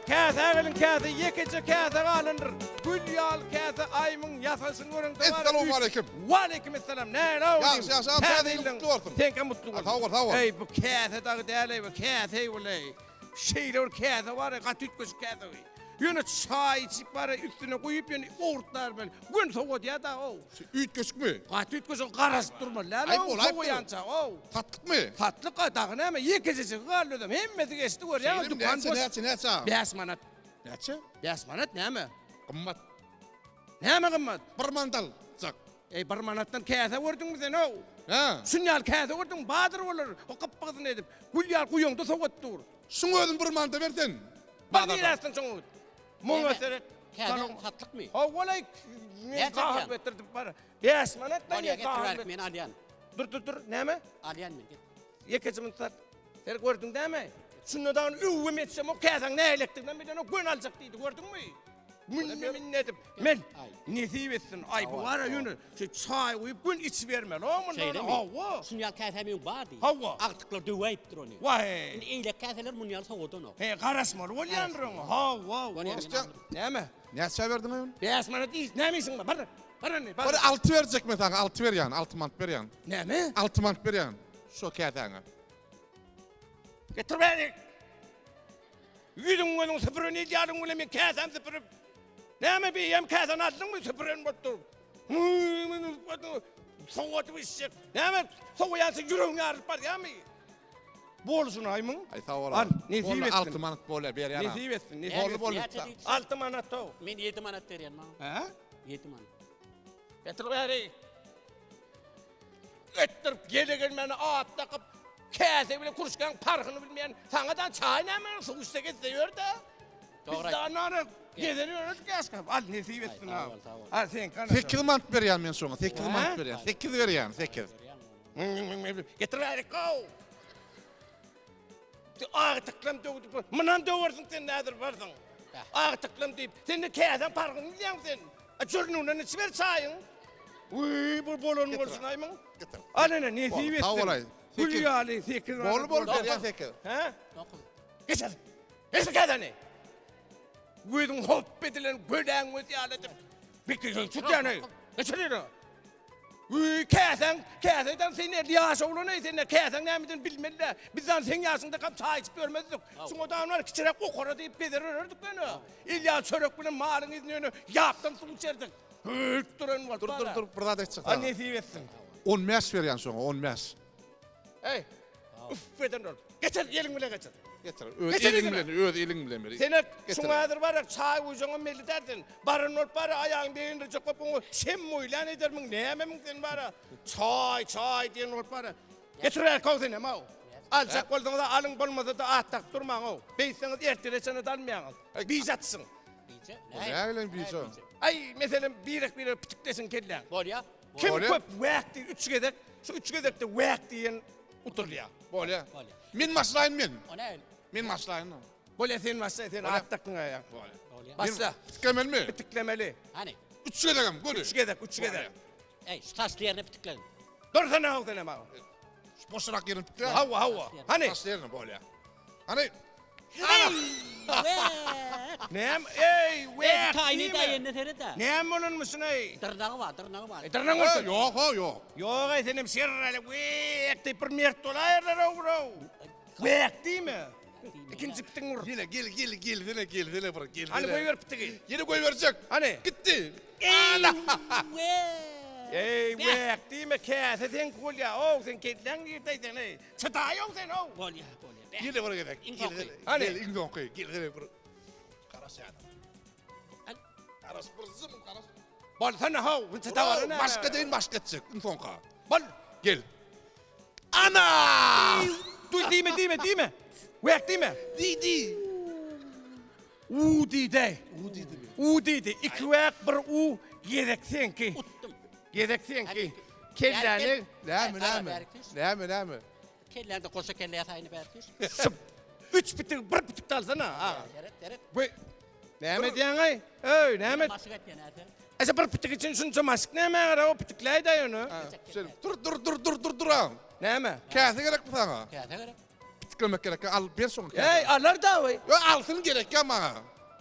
Kâse'nin kâse yekici kâse alınır. Gül yal kâse aymın yasasın görüntü var. Esselamu aleyküm. Ve aleykümselam. Ne la olayım? Ya, kâseyle mutlu olsun. Tenke mutlu olsun. Sağ ol. Ey bu kâse dağı değerli bu kâse olay. Şeyler kâse var ya katüt köşü kâse var. Yine çay içip var üstüne koyup yani ortlar böyle. Gün soğuk ya da o. Üyt köşk mü? Katüt köşü karası durma. Ayıp ol, ayıp Soğuk ol. yança o. Tatlık mı? Tatlı kadağını ama yekicisi kalıyordum. Hemmeti geçti var ya. Şeylim Dükkan boş. neçe? 5 manat. Neçe? 5 manat ne mi? Kımmat. Ne mi kımmat? Bir mandal. Zak. Ey bir manattan kâse vurdun mu sen o? Ha? Sünyal kâse vurdun badır olur. O kapağını edip. Gülyal kuyuğunda soğut dur. Şunu ödün bir mandal verdin. Bak bir aslan soğut. Muğla seret. Kâse tatlık mı? Ha olay. Ne kahve ettirdim bana. 5 manat da Oraya ne kahve. getiriverik men alyan. Dur. Ne mi? Alyan men. Yekicimin tutar. Sen gördün değil mi? Şundan üvüm etsem o kâsen ne elektrikten bir tane o gün alacak deydi gördün mü? Minnetim. Men nesip etsin. Ay bu var ya yünü. Şu çay uyup gün iç verme. Lo mu? Şeyde mi? Hava. Sunyal kâsemin badi. Hava. Artıklar döveyip durunu. Vay. İyle kâseler munyal soğudun o. He karasmar. Ol yanırın. Hava. Ne mi? Neçe verdin oyun? 5 manat değil. Ne misin be? Bana ne? Bir 6 verecek mi sana? 6 ver yani. 6 mant ver yani. Ne mi? 6 mant ver yani. Şu kâsene. Getir beni. Yüzün gözün sıfırın icadın öyle mi? Kâsen sıfırın. Ne mi bir yem kâsen attın mı sıfırın battır. Soğut bir şey. Ne mi? Soğuk yansın yüreğini ağrıp var ya mı? Bolsun aymın. Ay sağ ol. Al, nesip etsin. 6 mant böyle ver yani. Nesip etsin. Bol. 6 manat o. Men 7 manat veriyen ma. Ha? 7 manat. Getir beni. Öttürüp gelegen beni ağat takıp kâse bile kuruşkan parkını bilmeyen sanadan çay ne mi? Su üstte geçiyor da. Biz Doğru. de ananı gezeniyoruz kâskap. Al nesip etsin Ay, sağ abi. ol, sağ ol. Al sen kana. 8 mant ver yani ben sonra. 8 Ha? mant ver yani. 8 ver yani. 8. Getir beni kov. Ağı tıklam dövdü. Mınan dövürsün sen nedir varsın? Ağı tıklam deyip sen de kâsen parkını biliyorsun sen. Çürnüğünden içiver çayın. Uy bu bolon olsun aymın. Getir. Anne ne sivitsin? Sağ olay. Hülyali sekir. Bol ver yani 8. Ha? 9. Geç hadi. Geç kadane. Güdün hop edilen güden öte aladım. Bir kişi tut yani. Geç hadi. Uy kâsen seni yaş oğlu ne sen kâsen ne midin bilmediler. Bizden sen yaşında kap çay içip görmedik. Şu adamlar kiçirek okora deyip bedirirdik beni. İlla çörek bilen malın izni yaptım su içerdik. Hırt duran var. Dur. Burada da çık. Anne sivetsin. 10 mes ver yani sonra 10 mes. Hey. Uf eden ol. Geçer elin bile geçer. Getir. Geçer Elin elin. bilen, elin bilen. Sene şunadır var ya çay ucuna melli derdin. Barın ol para ayağın beğenir çok bunu sen muylan eder mi? Ne yemem sen var ya. Çay diyen ol para. Getir el kovdun ama o. Alacak olduğunda alın bulmadı da attak durma o. Beyseniz ertelesene dalmayın. Bizatsın. Bice. Ne öyle bir şey? Ay mesela bir pitiklesin kelle. Bol ya. Kim Öyle. köp vakti üç gedek. Şu üç gedekte vakti yen otur ya. Böyle. Bol ya. Min maslayın min. O ne öyle? Min maslayın. Böyle sen varsa sen attakın ya. Böyle. Bol ya. Basta. Tıkamel mi? Pitiklemeli. Hani? 3 gedegem. Gördü. Üç gedek. Ey şu taşlı yerine pitiklerin. Dur sana al sana mal. Boşarak yerin tıkla. Hava. Hani? Maslayın böyle. Hani? Nem ey Ey ve tayini da yerine terede. Nem onun musun ey? Tırnağı var, tırnağı var. Tırnan Ha, olsun. yok. Yok ey senin sirrele ve te premier dolaylar bro. Ve değil mi? İkinci pitin vur. Gel. Yine bırak. Gel. Hani koy ver pitigi. Yine koy verecek. Hani? Gitti. Ey ve değil mi kâse sen kul ya. O sen kedlen yırtaydın ey. Çıta yok sen o. Bol ya, bol ya. Yine bırak gidelim. İnsan koy. Hani? Gel insan koy. Gel bırak. Karas ya. Karas bırzım karas. Bol sana hav. Çıta var ne? Başka değil başka çık. İnsan koy. Bol. Gel. Ana! Duy değil mi? Ve değil mi? Di. Udide. Udide. İki vek bir u yedek senki. Uttum. Yedek senki. Hadi. Kelleni. Ne mi? Kellerde koşa kelleye tayini berkiş. Üç pitik, bir pitik de alsana. Ha. Deret. Bu. Ne mi diyen ay? Öy, ne mi? Masık et yani hadi. Asa bir pitik için şunca mask ne mi? O pitikleyi de onu. Dur. Ne mi? Kâse gerek mi sana? Kâse gerek. beklemek gerek. Al bir son. Hey alır da oy. Yo alsın gerek ya bana.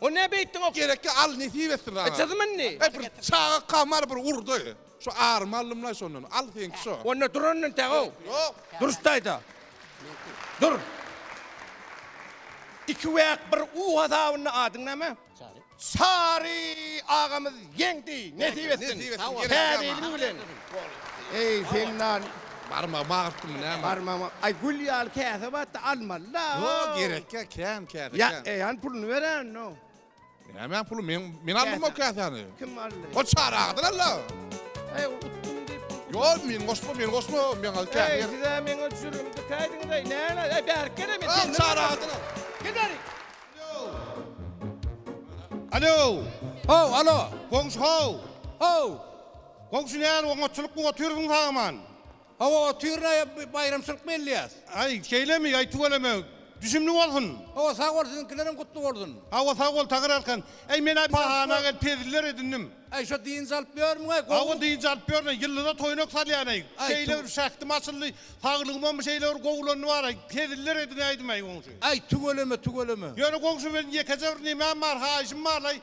O ne beyttin o? Gerek ya al nesi versin bana. Açadımın ne? Bir sağa kamar bir vurdu. Şu ağırmalım lan sonunu. Al sen şu. Onu durunun tağı. Yok. Durustaydı. Dur. İki vek bir uha davını adın ne mi? Çare. Sari ağamız yendi. Ne diyorsun? Tədeyini bilen. Ey sen lan. Barma mağırttım ne? Parmağıma. Ay gül yal kese battı alma la. Yok gerek ya ken. Ya yan pulunu veren no. Ya ben pulu men aldım o kâsani. Kim aldı? O çağırdı Allah. Ay uttum deyip. Yo men gosma men al Ey kâsani. size men uçurum da kaydın da ne ay berkene mi? Al çağırdı. Gidelim. Alo, Ho, alo. komşu ho. Ho. Komşu ne oğutçuluk mu oturuyorsun sağaman? Hava tüyürne bayramçılık mı elliyaz? Ay şeyle mi, ay tuvaleme, düşümlü olsun. Hava sağ ol, sizinkilerin kutlu olsun. Hava sağ ol takır alkan. Ay men ay pahana gel pediller edindim. Ay şu din zalpıyor mu? Hava deyince alpıyor ne, yıllıda toynak salyanay. Ay, Şeyler şaktım asıllı, sağlığıma şeyler kovulanı var ay. Pediller edinaydım ay komşu. Ay tugöleme. Yani komşu ben yekecevr nemem var, haşim var lay.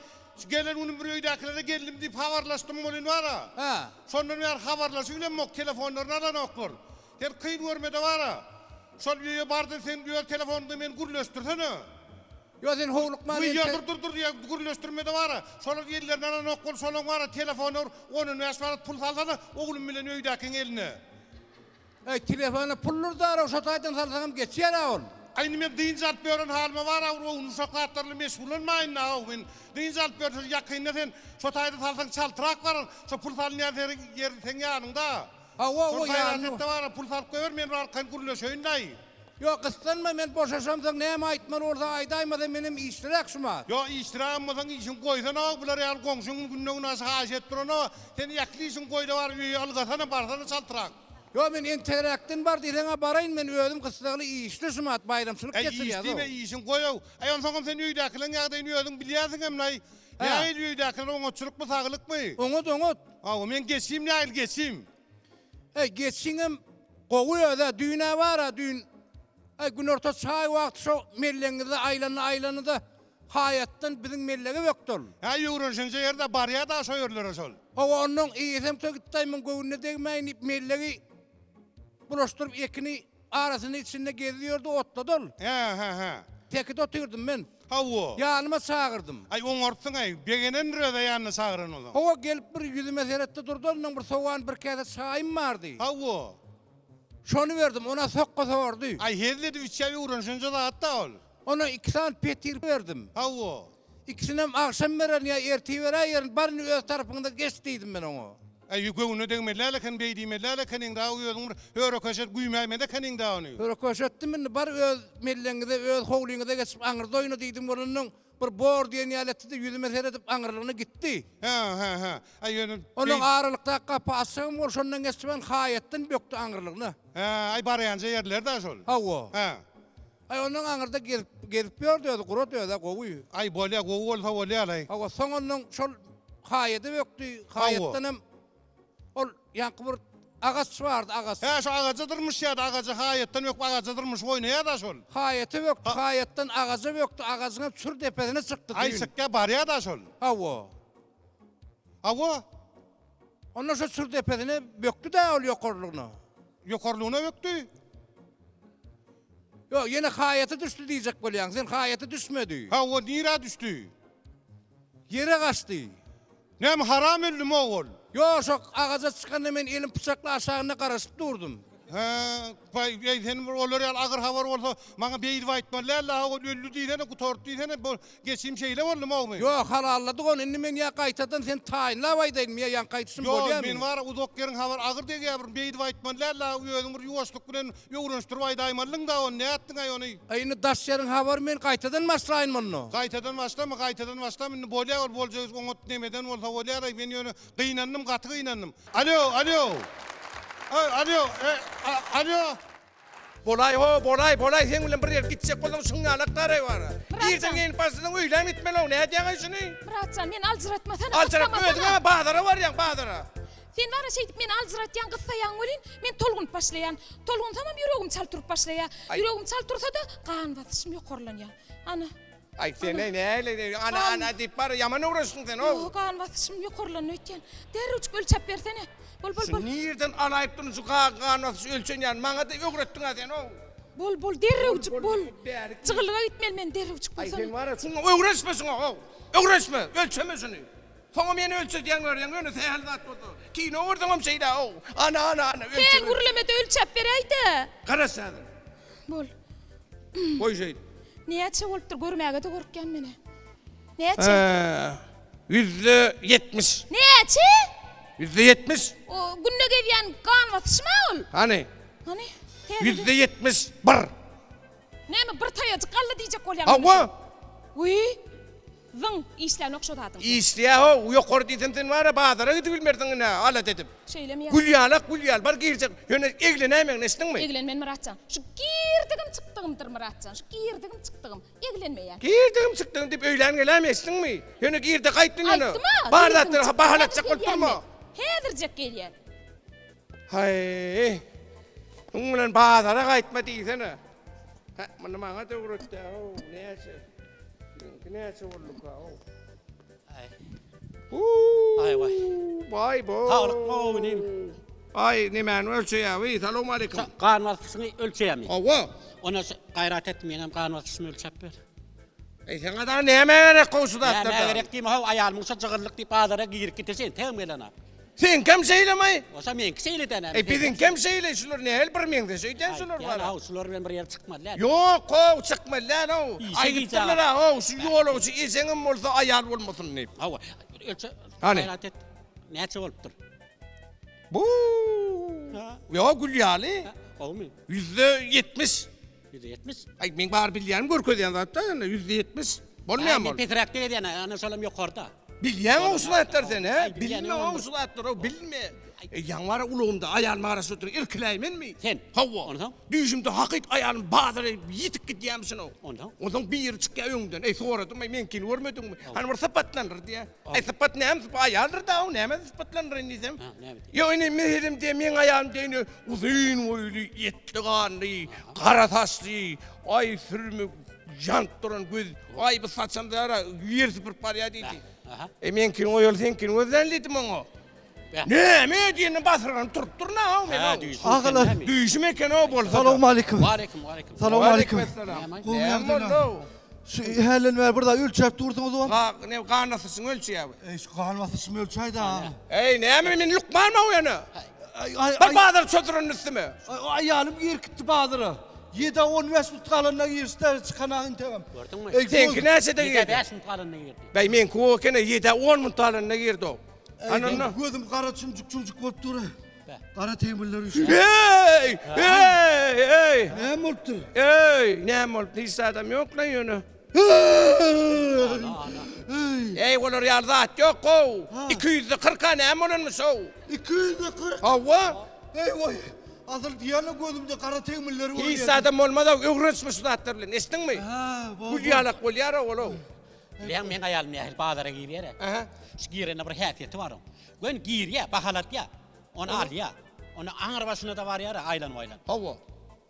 Gelen onun bir öydakilere geldim deyip havarlaştım olun var ha. Ha. Sonra ne havarlaşıyla mok telefonlarına alan okkur. Her kıyın görmede var ha. Sol bir bardın sen diyor telefonda men gurlöstürsene. Yo sen hoğluk Bu ya dur ya gurlöstürmede var ha. Sonra yerlerden alan okkur solun var ha telefonlar onun yaşmarat pul salsana oğlum bilen öydakin eline. Ay telefonu pullur da ara şotaydan salsam geçer ol. Aynı men deyince atmıyorun halime var ha. Onun sokaklarla meşgullanmayın ha. Ben deyince atmıyorsun yakınına sen şotayda salsan çaltırak var. Şu pul salın yer sen yanında. Ha o ya. yani. Sonra var pul sal koyar men arkan gurlöşöyin day. Yo kıstanma men boşaşamsan neyme aytman orada aydaymadan benim iştirak şuma. Yo iştirammasan işin koysan o bular yal komşunun gününü nasıl haşettirin o. Sen yaklıysan koyda var algasana barsana çaltırak. Yo men interaktin var dilene barayın men ödüm kıstağlı işli şuma bayramçılık geçiriyor. İştime işin koyu. Ay on sonra sen üydakilen yağdayını ödün biliyorsun hem nay. Ha. Ne üydakilen oğutçuluk mu sağlık mı? Onut. Ha men geçeyim ne ayıl geçeyim. Hey geçsinem kovuyor da düğüne var ha düğün. Ay gün orta çay vakti şu mellengide aylanı da hayattan bizim mellege yoktur. Ha yürüyüşünce yerde barya da soyurlar sol. O onun iyisem töküttayımın kovuğuna değmeyin mellegi bulaştırıp ekini arasının içinde geziyordu otladı. Ha. Tekit oturdum ben. Ha o. Yanıma çağırdım. Ay on ortsun ay. Begenen röde yanına sağırın oğlum. O gelip bir yüzüme seyretti durdu. Onun bir soğan bir kere çayım vardı. Ha o. Şunu verdim ona sokka sordu. Ay hedledi üççevi uğraşınca da hatta ol. Ona 2 saat petir verdim. Ha o. İkisine akşam veren ya erteği veren yarın barını öz tarafında geçtiydim ben onu. Ay göğünü degmelerle kan beydimelerle kanin daha uyuyordun. Hörü kaşet güymemede kanin daha onu. Öyle koşettim ben bar öz mellengide öz hoğlingide geçip anırda oyunu dedim onun bir bor diye niyaletti de yüzüme seyredip anırlığına gitti. Ha. Ay Onun ağırlıkta kapı asığım var sonundan geçti ben hayattan böktü anırlığına. ay barayanca yerler de sol. Ha o. Ha. Ay onun anırda gelip gördü kuru diyordu kovuyu. Ay bolya goğu olsa bolya alay. Ha o son onun şol hayatı böktü. Hayattanım ol yankı bir ağaç vardı ağaç. Ha şu ağaca durmuş ya da ağacı hayattan yok ağaca durmuş oynaya da sol. Hayatı böktü. Hayattan ağacı böktü. Ağacına sür tepesine çıktı. Ay düğün. sıkya barya da sol. Ha o. Ha o. Ondan sonra sür tepesine böktü de ol yokorluğunu. Yokorluğuna öktü. Yok yine hayatı düştü diyecek böyle yani. Sen hayatı düşmedi. Ha o nira düştü. Yere kaçtı. Nem haram öldü mü oğul? Yok şu ağaca çıkan hemen elim bıçakla aşağına karışıp durdum. Ha, ay sen bir olur ya ağır havar olsa bana beyir vaytmalar la o öldü diye ne kutort diye ne bu geçim şeyle oldu mu? Yok halalladık onu. Şimdi ben ya kaytadan sen tayinla vaydayım ya yan kaytısın Yo böyle men var uzak yerin havar ağır diye bir beyir vaytmalar la özün bir yuvaşlık bilen yoğurunuştur vaydaymalın da on ne attın ay onu? Ayını daş yerin havar ben kaytadan maslayın bunu. Kaytadan başlama men bolya ol bolca onot demeden olsa bolya ay ben yönü kıynandım katı kıynandım. Alo. Alo. Bolay sen ulan bir yer gidecek olan şungalakları var. Girsen en pasından öyle mitmelo ne diyeceksin şunu? Muratcan men alcıratmasan Alçarak ödün ama bağdara var ya bağdara. Sen var şeydip men alcıratyan gıtsayan bolin, men tolgunup başlayan. Tolgun tamam yüreğim çaltırıp başlaya. Yüreğim çaltırsa da kan batışım yokorlanyan. Ana. Ay sen ne ana deyip var yaman uğraşsın sen o. Yok kan batışım yokorlanıyor ötken. Derruç ölçep versene. Bol. Şu nereden alayıp durun şu kan batış ölçen yan. Bana da öğrettin ha sen o. Bol derruç bol. Çığılığa gitmel men derruç Ay bolsana. sen var ya şunu öğretmesin o. Öğretme ölçeme şunu. Sonra beni ölçediyen var ya öyle seyhalde atmadı. Kino oradan şeyde o. Ana Ken ölçeme. gurlemede ölçep vereydi. Karasadın. Bol. Koy şey. Neçe olupdur görmäge de korkkan mene. Neçe? %70. Neçe? %70. O günne gevyen kan batışma ol. Hani? Hani? %70 bar. Näme bir tayacı qalla diyecek bolýan. Hava. Uy. Vın işler nokşodatım. İşte o yok sen var ya bazara gidip bilmerdin ne ala dedim. Şeylemi ya. Gülyal bar girecek. Yöne eglenemeyen nestin mi? Eglenmen Muratcan. Şu girdigim çıktığımdır Muratcan. Şu girdigim çıktığım. Eglenme ya. Girdim çıktın deyip öylen gelemezsin mi? Yöne girdi kayttın yöne. Aytdı mı? Bardattır bahalatacak oldun mu? Hedircek gelyen. Hay. Ulan bazara kaytma diysene. Ha, bana da uğraştı. Neyse. Neyse oğlum ka. Ay vay. Vay bo. Sağlık mı benim? Ay ne men ölçü ya. Selamun aleyküm. Kan vasfısını ölçeyemi. Ava. Ona gayret etmeyenim kan vasfısını ölçep ver. Sen kadar ne gerek koşu da Ya ne attırdın? gerek diyeyim ha ayağım olsa cığırlık deyip ağzara giyirip gitesen tem gelen ha. Sen kim söylemey? Olsa men kisiyle denem. Bizim kim söyle şunlar ne el bir mende söylen şunlar Yani var. ha sular bilen bir yer çıkmadı lan. Yok o çıkma lan o. İyi, Ay şey gittiler ha o şu yol o şu isenim olsa ayar olmasın ne. Ha ölçe Hani? gayret et. Neçe oluptur? Bu. Ha. Yok Gülyali. Olmuyor. %70. %70. Ay ben bağır bilyen görközyen zaten %70. Olmuyor mu? Petrak değil yani ana solam yok orada. Bilyen o sulatlar sen he. Ay, bilyen Bilme o o sulatlar o bilme. Yan var uluğumda ayağım arası otur irkileymen mi? Sen. Hava. Ondan? Düşümde hakit ayağım bağdırı yitik gidiyemsin o. Ondan? Ondan bir yeri çıkıyor önden. Ey soradım ay menkin görmedin mi? Hani var sapatlanır diye. Ay sapat ne hem sapa ayağılır da o ne hem sapatlanır nizem. Ha ne evet. Yo ene mehirim diye men ayağım diye uzun boylu yetli kanlı, kara taşlı, ay sürmü jant duran göz, ay bu saçımda ara yer sıfır paraya dedi. Aha. Menkin o yol senkin özelliğim o. Ya. Ne me diye basıran turup dur ne o men Ha o. düğüsün. Ağalar. Düğüşme ken o bolsa. Selamun aleyküm. Aleyküm. Selamun aleyküm. Ne yapıyorsun? Şu helen ver burada ölçep durdunuz o. Ne kanasısın ölçü ya. Şu kalmasın ölçeydi ha. Ey ne mi min lukman mı o yana? Ay Bak bağdır çötürün üstüme. ayağım yer gitti bağdıra. 7-10 mesut kalınla yerste çıkanağın tamam. Gördün mü? Sen neyse de Bir de girdi. 5 mutfağına girdi. Bey men ku kene 7-10 muntalın ne girdi o. Ananı. Gözüm kara çımcık olup durur. Be. Kara temirler üstü. Hey! Hey! Hey! Ne oldu? Hey! Ne mol hiç adam yok lan yönü. Ey olur yardat yok o. 240 ne molun mu so? 240. Hava. Ey vay. Asıl diyana gözümde kara temirler var. Hiç adam olmadı öğrençmiş sudatlarla. Estin mi? Ha, bu. Kulyalak kulyara oğlum. Bilen men ayalım ya bağdara giyir yere. Aha. Şu girene bir hayatiyeti var o. Gön giyir ya bahalat ya. Onu al ya. Onu ağır da var ya aylan vaylan. Hava.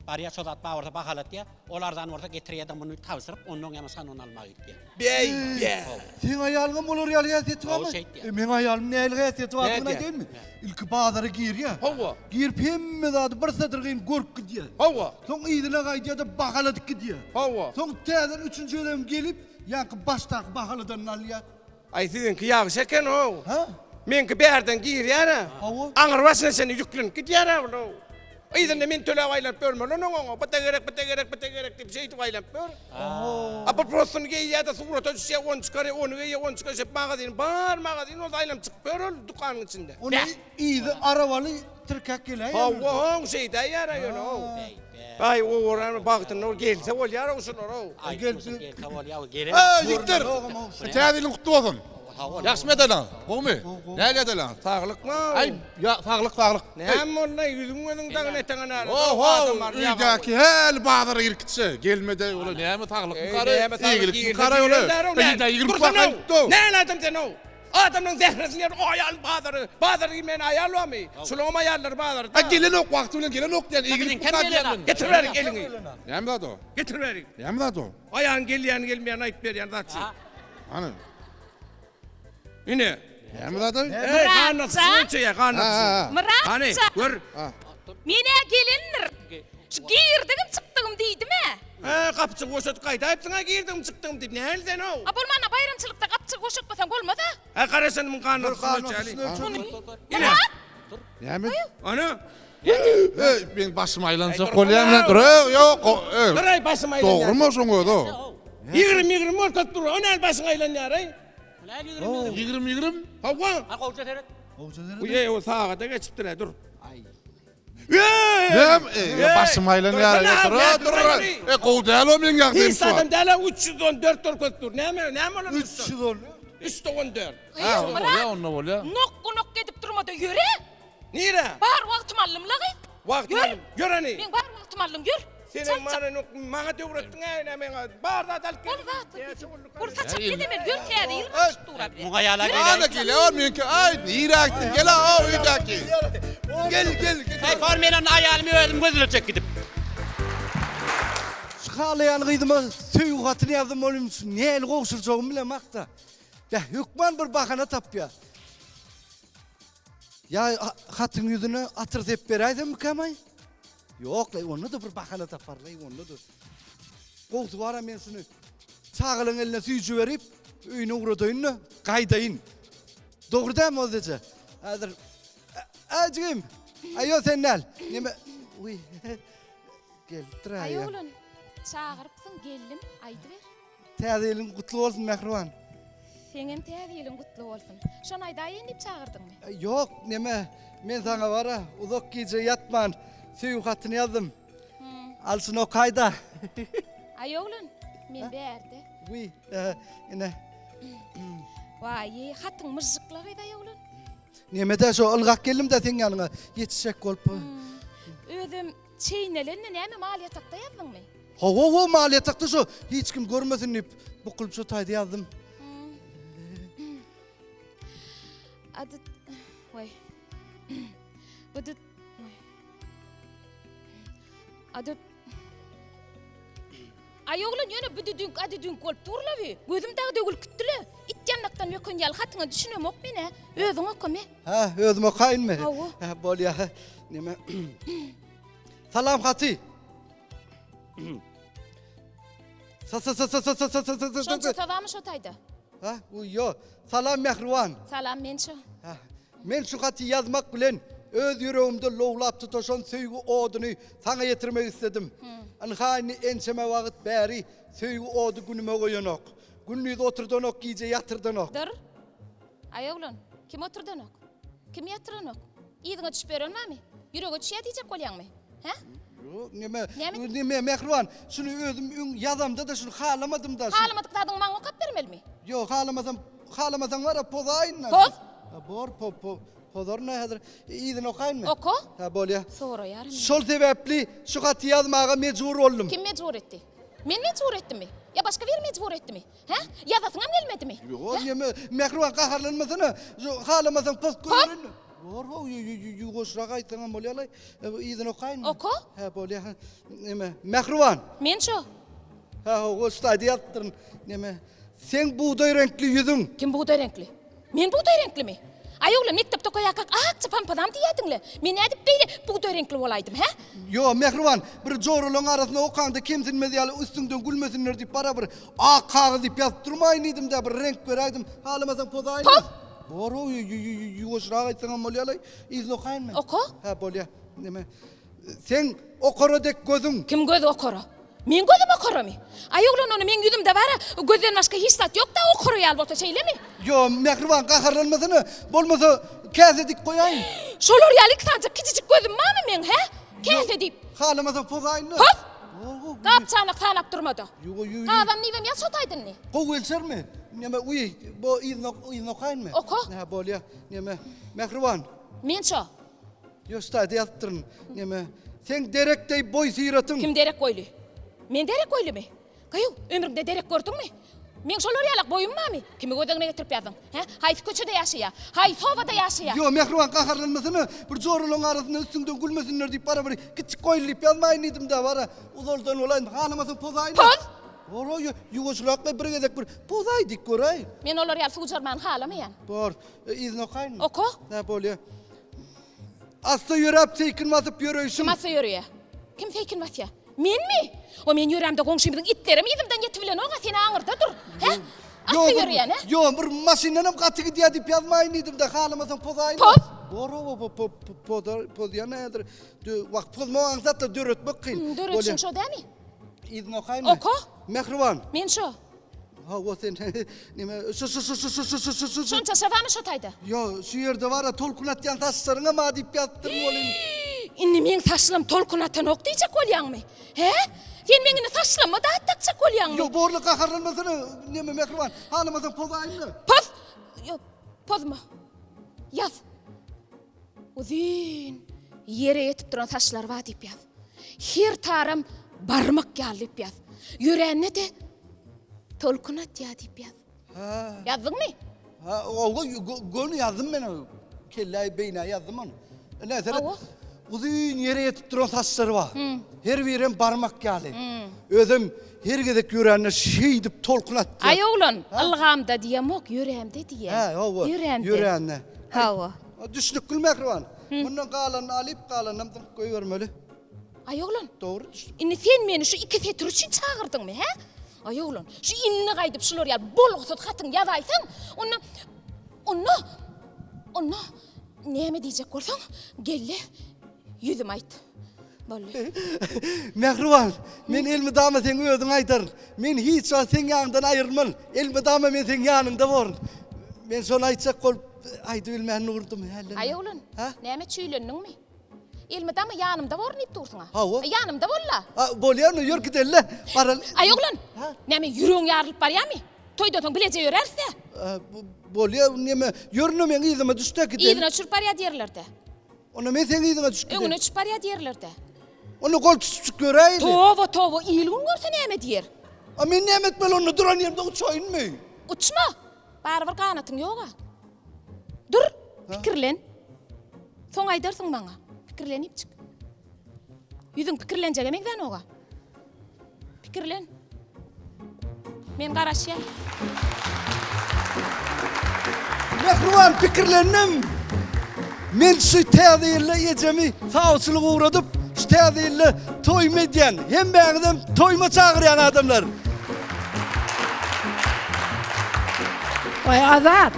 Var ya sodat bağ orada bahalat ya. Olardan orada getiriyor da bunu tavsırıp onun yamasan onu almaya gitti. Bey be. Sen ayağın olur realiyeti var mı? O şey ya. Men ayağım ne realiyeti var Ne mı diye? değil mi? İlk bağları giyir ya. Hava. Giyir pemme da bir satırgın gork gidiyor. Hava. Son iyidine kaydıya da bakaladık gidiyor. Hava. Son teyden üçüncü ödem gelip yankı baştak bakalıdan alıyor. Ay sizin kıyağı şeken o. Ha? Men ki bir yerden giyir yana. Hava. Ağır vasına seni yüklün. Git yana oğlum. Aydan da men töle vaylan pörmü lan o. Bata gerek deyip şey vaylan pör. Apa prosun ge ya da surat o şey on çıkarı onu ge on çıkarı magazin o aylam çık pör dükkanın içinde. Onu iyiydi arabalı tırkak gelen. Hava şey de yara you Ay o oran baktın o gelse o yara usul o. Ay gel kaval ya gel. Diktir. Tədilin qutlu olsun. Yaxşı medalın. Bu mu? Nələ edələn? Sağlık mı? Ay, ya sağlık. Ne molla yüzün önün tağına tağına. Oho, üydəki həl bağdara girkitsə, gelmədə ola, nəyəmi sağlık mı qarı? İyilik mi qarı ola? İyidə yiyilik baxın. Ne anladın sen o? Adamın zehresini yer, o ayal bağları. Bağları men ayal mı? Sulama ayalları bağları. Ha gelen ok vakti bilen gelen ok diyen Bakın, ilgili kim gelen abi? Getir verin elini. Hem da do. Getir verin. Hem da do. Ayağın gelmeyen gelmeyen ayıp veriyen zaten. Hani. Yine. Hem da do. Hey kanıtsın ya kanıtsın. Hani Muratça. gör. Mene gelinir. Şu girdim çıktım deydi mi? Kapçı koşut kayda hepsine girdim çıktım deyip ne elden o? Abolmana bayramçılıkta kapçı koşutmasan olmadı. Karısın mı kanıtsın ölçeli. Yine. Hem mi? Onu. Ben başım aylansa kolyamla dur. Yok. Duray basım aylan. Doğru mu şunu do? Yigrim ortak dur. Onu el basın aylan yarayın. Lan yürüyorum. Yigrim. Hava. Ha kovca teret. Uye o sağa da geçip dur. Dur. Hem başım aylan ya. Dur. Kovdalo men yakdım Hiç şu. adam dala 314 dur. Ne mi olur? 314. 314. Ha, Murat. oluyor, onunla oluyor. Nok edip durmadı yürü. Nire? Bar vaktim allım lağı. Vakt Yürü. göreni. Ben bar vaktim allım yürü. Senin mağara dövrettin ne men barda dal. Bursa çap ne demir yürü teyze yürü. Dura bile. Mugayala Ana geliyor men ki ay niraktin gel o uydaki. Gel. Hey parmelan ayağımı öldüm gözüne çek gidip. Çıkarlayan kıydıma tüy katını yazdım oğlum. Ne el koğuşurcağım bile makta. Ya hükman bir bakana tap ya. Ya katın yüzüne atır deyip beraydım mı kamay? Yok la onu da bir bakana tapar la onu da. Koltuğu ara men şunu. Çağılın eline suyucu verip üyüne uğradığını kaydayın. Doğru değil mi o dece? Adır. Acığım. Ayo sen nel. Neme? Uy. Gel tıra Ay ya. oğlum. Çağırıpsın geldim. Aydı ver. Teyze'nin kutlu olsun Mehrivan. Senin teyzenin kutlu olsun. Şon ayda yenip çağırdın mı? Yok neme. Men sana var ha. Uzak gece yatman. Suyu katını yazdım. Alsın o kayda. Ay oğlum. Men berdi. Uy. Yine. Vay hatın mızıklığı da ay oğlum. Neme de şu ılgak geldim de sen yanına. Yetişecek kolpa. Özüm çeynelerini neme maliyatakta yazdın mı? Ho maliyet taktı şu. Hiç kim görmesin deyip bu kulüp şu tayda yazdım. Adı... Vay. Adı... Adı... Ay oğlum yine adı dün kolp durlavi. Gözüm dağda gül küttüle. İt yanaktan yokun yal hatına düşünüyorum ok beni. Özün oku me. Ha özüm okayın mı? Avu. Ha bol ya. Neme? Salam Hati. Şonca tavamış otaydı. Ha yo. Salam Mehrivan. Salam menşo. Ha. Men şu Hati yazmak bilen öz yüreğimde lovlap tutuşan söygü odunu sana getirmek istedim. Anhani enseme vakit beri söygü odu günüme koyanok. Günlüğü oturdan ok giyce yatırdan ok. Dur. Ay oğlum kim oturdan ok? Kim yatırdan ok? İyidine düşüp verin mi? Yüreğe düşüyor diyecek kolyan mı? Ha? Yok Neme? neme Mehrivan şunu özüm yazamda da şunu halamadım da. Halamadık tadın bana okap vermeli mi? Yok halamadan var ya pozayın. Poz? Ha bor pozor ne hadır? İyiden okayın mı? Oku. Ha bol ya. Sonra yarım. Şol sebepli şu Hati yazmağa mecbur oldum. Kim mecbur etti? Men mecbur ettim mi? Ya başka bir mecbur etti mi? Ha? Yazasına mı gelmedi mi? Yok neme Mehrivan kaharlanmasana. Şu halamadan poz koyarın. Bor yugoşra kaytan bol ya. İyiden okayın mı? Oku. Ha bol ya. Neme Mehrivan. Men şu. Ha o stadi yattırın. Neme sen buğday renkli yüzün. Kim buğday renkli? Men buğday renkli mi? Ay oğlum mektepte koyakak çıpan padam diyedinle. Men edip böyle buğday renkli olaydım ha? Yo Mehrivan bir zorulun arasında okanda kimsin medyali üstünden gülmesinler deyip para bir kağıt deyip yazdırmayın idim da bir renk vereydim. Halımasan pozayın. Pop! Boru yugoşrağa gaytsan molyalay izin okuyun mu? Oku. Ha bolya. Neme? Sen okoro dek gözün. Kim gözü okoro? Men gözüm okoro mi? Ay oğlum onu men yüzümde var ha. Gözden başka hissat yok da okoro yalbota şeyle mi? Yo Mehrivan kaharlanmasana. Bolmasa kase dik koyayım. Şolor yalik sadece küçücük gözüm var mı men ha? Kese deyip. Halımasan pozayın. Hop! Kapçanak sanak durmadı. Adam nivem ya sotaydın ne? Kovu elser mi? Neme uy bu izin okuyun mu? Oku. Ha bolya. Neme Mehrivan. Men şu. Yo stadi yattırın. Neme sen derektey boy sıyratın. Kim derek koylu? Men derek koylu mu? Kayu ömrümde derek gördün mü? Men şol ýalak boyunmamy? Kimi gödegine getirip ýadyň? He? Haýsy köçede ýaşaýar? Haýsy sowada ýaşaýar? Yo Mehriban kaharlanmasını bir zorluğun arasında üstünden gülmesinler deyip bana bir küçük koyulayıp yazmayın dedim de var. Uzoldan olayım hanımasın pozayın. Poz? Oro Yugoslakla bir gezek bir pozaydık koray. Men olar ýal suwjarman halamaýan. Bor izin okayın mı? Oko? Ne böyle? Asla yürüp seykin basıp yürüyüşüm. Kim atsa ýörýär? Kim fekin batýar? Menmi? O men ýöremde goňşymyň itleri ýerimden ýetip bilen oňa seni aňyrda dur. He? Atsa ýörýän, he? Yo bir maşinanam katı gidiyor deyip yazmayın dedim de hanımasın pozayın. Poz? Boro poz ya nedir? Vak pozmağın zaten dörötmek kıyın. Döretsün şo dämi? İzin okayın mı? Oko? Mehriban. Men şo. Ha o sen nime Şonça şawamy şo taýda. Yo şu yerde var ya tolkun atyan taşlarına ma deyip yattırım olayım. Inni men taşlam tolkun atan ok diýjek bolýarmy? He? Sen meni taşlama da atacak bolýarmy? Yo borlu kaharlanmasını nime Mehriban hanımasın pozayın mı? Poz! Yo, pozma. Yaz. Uzun yere yetip duran taşlar var deyip yaz. Her tarım barmak ýalyp yaz. Yüreğine de tolkun at ya deyip yaz. Ha. Yazdın mı? Ha o gonu yazdım ben o. Kellayı beyne yazdım onu. Neyse. Avo. Uzun yere yetip duran taşları var. Her birim parmak ýaly. Özüm her gezek yüreğine şey deyip tolkun at. Ay oğlun, algamda diýem ok, yüreğimde diýem. Ha o. Yüreğimde. Yüreğine. Hawa. Düşlük gül Mehriban. Bundan kalanını alıp kalanını koyuvermeli. Ay oğlun, Doğru düştü. inni sen meni şu iki setur için çağırdın mı he? Ay oğlun, şu inni gaýdyp şular ýal bolgutsat hatyn ýazaýsaň, onu näme diýjek bolsaň, gelle yüzüm aýt. Bolle. Mehriban, men elmi dama sen özüň aýdaryn. Men hiç sen ýanyndan aýyrman. Elmi dama men sen ýanynda borun. Men şonu aýtjak bolup aýdy bilmän urdum helle. Ay oğlun, Ha? näme çüýlendiňmi? Elmide ama yanımda var nip dursun ha? Ha, o. Yanımda bolla. Ha bolýarmy ýör gidelle. Baral. Ay oğlun, Ha? näme yüreğin yarılıp barýarmy? Toyda soň bileje ýörerse. Bolýar näme ýörnüm men ýyzyma düştek gidelle. Ýygyna çürp barýar diýerlerde. Onu men sen ýyzyna düşük gidelle. Öňüne çürp barýar diýerlerde. Onu gol tutuşuk göreýdi. Towa, ýylgyn görse näme diýer? A men näme etmeli onu duran ýerimde uçaýynmy? Uçma. Barbyr kanatyň ýoga. Dur, pikirlen. Soň aýdarsyň maňa. Pikirlenip çık. Yüzün pikirlenjek emekden oga. Pikirlen. Men garaşýar. Mehriban pikirlendim. Men şu täzirle ýejemi sağçylyk uğradyp, şu täzirle toýma edýän, hem bäňdem toýma çagyrýan adamlar. Oy Azat.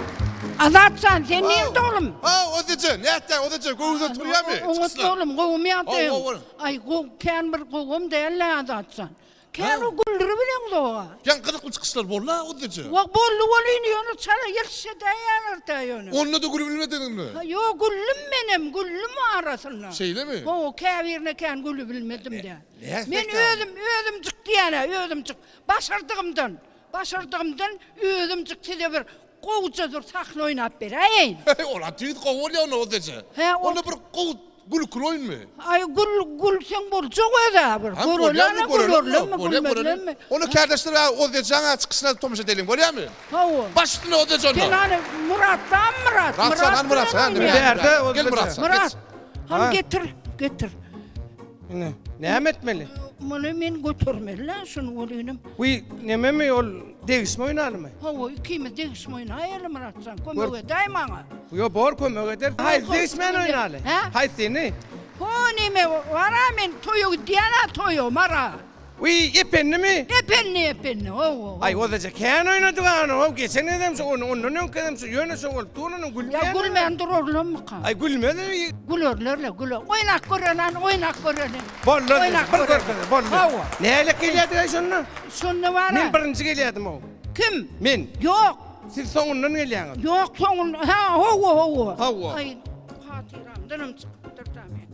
Azatsan sen nerede oğlum? Ha odacı, nätte odacı, göwüze turýarmy? Oğlum oğlum goğum ýatýan. Oğlum. Ay goğum kän bir goğum däl Azatsan. Kän o güldürü bilen doğa. Ýan gyzykly çykyşlar bolla odacı. Wa bollu bolýan ýony çara ýerse daýanır daýany. Onu da gülüp bilmedinmi? Yo güllüm menem, güllüm arasynda. Şeýlemi? O käbirine kän gülüp bilmedim de. Ne Men özüm çykdy ýana, özüm çık. Başardygymdan özüm çykdy de bir goýuçadyr sahna oýnap berýin. Ola tüýt gowurýar onu odacı. He, o- Onu bir gow gül kuroýunmy? Ay gül sen boljak öýde bir. Görürlermi? Onu kardeşler odacıňa çykyşyna tomuş edelim, bolýarmy? Hawa. Başlygyny odacı onu. Sen hani Murat. Murat, sen de Berde Gel Murat. Murat. Ham Ha. getir. Näme etmeli? Bunu men götürmeli şunu olayım. Uy, näme mi ol degişme oýnarmy? Hawa ikimiz degişmeyin. Hayır Murat sen kömege daýmaňa. Yo bor kömek eder. Hayır, degişmen oýnaly. Ha? Hayır seni. Ho nime vara men toyu diýana toyu mara. Uy, ipennimi? Epenni. Ho. Ay odaca kän oýnadygan o geçen edem şu onu kedem şu ýöne şu ol tuğunun gülmeýän. Ya gülmen dururlar mı kan? Ay gülmedi. Gülürlerle. Oynak görenen. Bolla. Oynak Bir görenen. görkede bolla. Hawa. Näle gelýärdi şonu? Şunu vara. Men birinji gelýärdim o. Kim? Men. Yok. Siz soňundan gelýäňiz. Yok soňun. Ha ho. Hawa. Ay hatiramdanım çıktı tabii.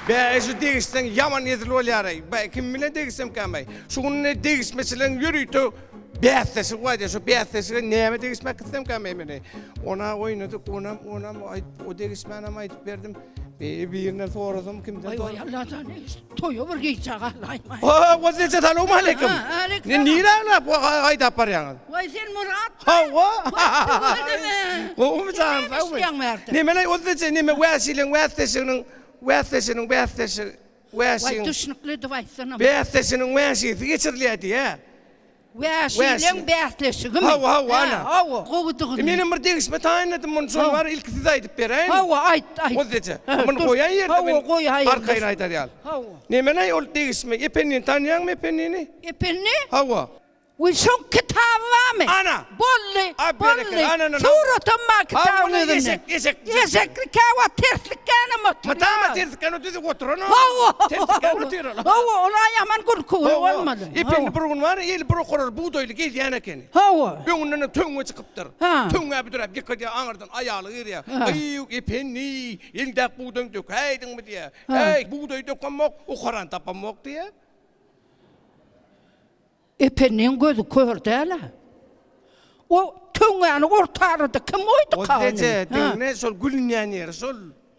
Be şu degişden yaman ýetil bolýar. Be kim bilen degişsem kämey. Şunu degişmesilen ýürüýdi. Bäsesi waýda şu bäsesi näme degişmek istem kämey meni. Ona oýnadyk, ona o degişmene aýdyp berdim. Birine sorasam kimden Vay vay Allah'tan toyu bir giyecek Allah'ım. O zece selamun aleyküm. Ha, aleyküm Ne nira la bu hayda par yani. Vay sen Murat. Hava. Öyle mi? O mu can? Ne istiyorsun Mert? Ne men o zece ne me vasilen vasesinin Vay düşnükli de vay sana. Behtesinin vasisi geçirliydi ya. Ve şeylen behtleşi gibi. Hava ana. Hava. Kovdu. Benim bir değişme tayinadım mun son var ilk size edip bereyim. Hava ayt. O zece. Bunu koyan yerde Hava koy hayır. arkayına aytar yal. Hava. Ne men ay ol değişme epenin tanıyan mı epenini? Epinni? Hava. Ve son kitabı var mı? Ana. Bolli. Bereket, ananın- Suratın ma kitabı bunu verin. yesek. Yesekli kava terslik gene mutlu. Matama tersken ötüdü oturun. Hava. Tersken oturun. Hava ona yaman kulku olmadı. İpin burun var, el buru korur buğdaylı gel yana keni. Hava. Önünden töngü çıkıptır. Ha. Töngü bir durap yıkadı ağırdan ayağlı giriyor. Ay ipin ni, eldak buğdayı dök, haydın mı diye. Hey buğdayı dökemok, o koran tapamok diye. Epinin gözü kördü hele. O tüngeni ortardı. Kim oydu O kavni? dece, ne sol gülün yer sol.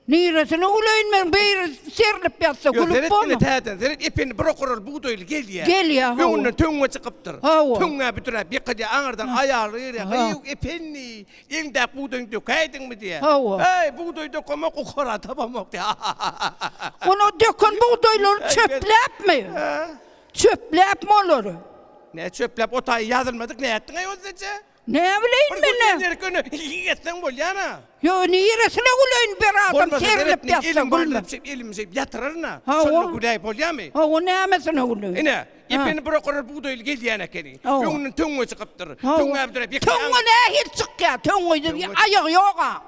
Niresine ulayın ben bir serlip yatsa gülüp Gözeret bunu. beni tağdan, zeret ipin buru korur buğdaylı gel ya. Gel ya, hava. Önünden töngü çıkıptır. Hava. Töngü bir durap yıkadı ağırdan ayağlı giriyor. Ha. Ay ipin ni, eldak buğdayı dök, haydın mı diye. Hava. Hey buğdayı dökemok, o koran tapamok diye. Onu dökün buğdayları çöplep mi? Çöplep mi olur? Ne çöplep otayı yazılmadık ne ettin ay o zece? Ne bileyim ben ne? Bunu günü yetsen bol yana. Yo niresine ulayın bir adam serlip yatsa Elim gülme. barlap elim yatırır na. Ha, Sonra o. gudayıp ol ya mı? Ha o nemesine ulayın. Ine ipini bırakır buğdaylı gel yana keni. Ha, o. Yunun tüngü çıkıptır. Ha, Tüngü o. abdurayıp yıkı. Tüngü ne hiç çık ya? Tüngü ayağı yok ha.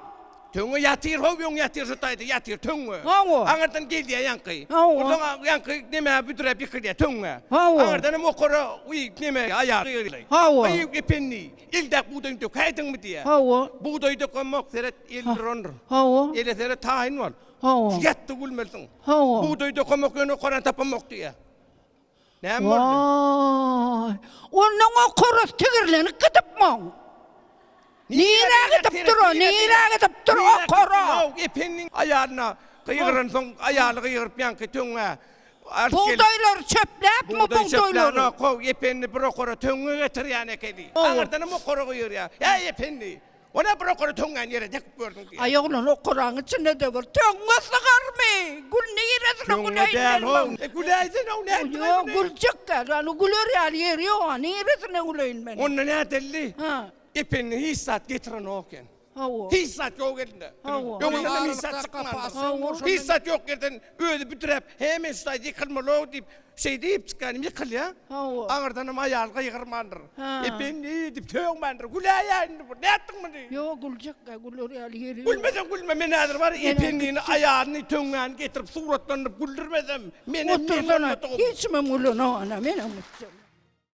Tüngü yatır hov yung yatır şutaydı yatır tüngü. Ha, o. Angardan gel ya yankı. Ha, o. Oradan yankı neme abdurayıp yıkı ya tüngü. Ha, o. Angardan mokora uy neme ayağı gel. Ha, o. Ay ipini ildak buğdayı dök haydın mı diye. Ha o. Buğdayı dökemok seret el rondur. Ha o. Ele seret tahin var. Ha o. Yattı gülmelsin. Ha o. Buğdayı dökemok yönü koran tapamok diye. Ne mi oldu? Vay. Onun o koros tigirlenip gidip mi? Nire gidip dur o, nire gidip dur o koro. İpinin ayağına kıyırın son ayağını kıyırıp yankı tüngü. Buğdayları çöplep mi buğdayları? Kov ipini brokora tüngü getir yani kedi. Oh. Ağırdan mı koru kıyır ya. Ya ipini. Ona brokora tüngü yere dek gördün ki. Ay oğlum o Kur'an içinde de var. Tüngü sıkar mı? Gül niresine Tüngü güleyin değil o. ben. Güleydin o ne? Yok gül çıkkar. Hani gülür yani yeri yok. Niresine güleyin ben. Onun ne delli? Ha. İpini hissat getirin oken. Ha o. Hissat yok elinde. Ha, o. Yok elinde Ağırlıkta hissat çıkmaz. kapasın, Hissat yok yerden öyle bitirip hemen ustaydı yıkılmalı deyip şey deyip çıkanım yıkıl ya. Ha, o. Ağırdanım ayağlığa yıkırmandır. Ha. Ben ne deyip tövmandır. Güleyen bu. Ne ettin mi diye. Yok gül çıkkar. Gülür yani yeri yok. Gülmeden gülme men nedir var. İpinin ayağını tövmanı getirip suratlanıp güldürmeden. Otursana. Hiç mi gülün o ana? Benim mutsum.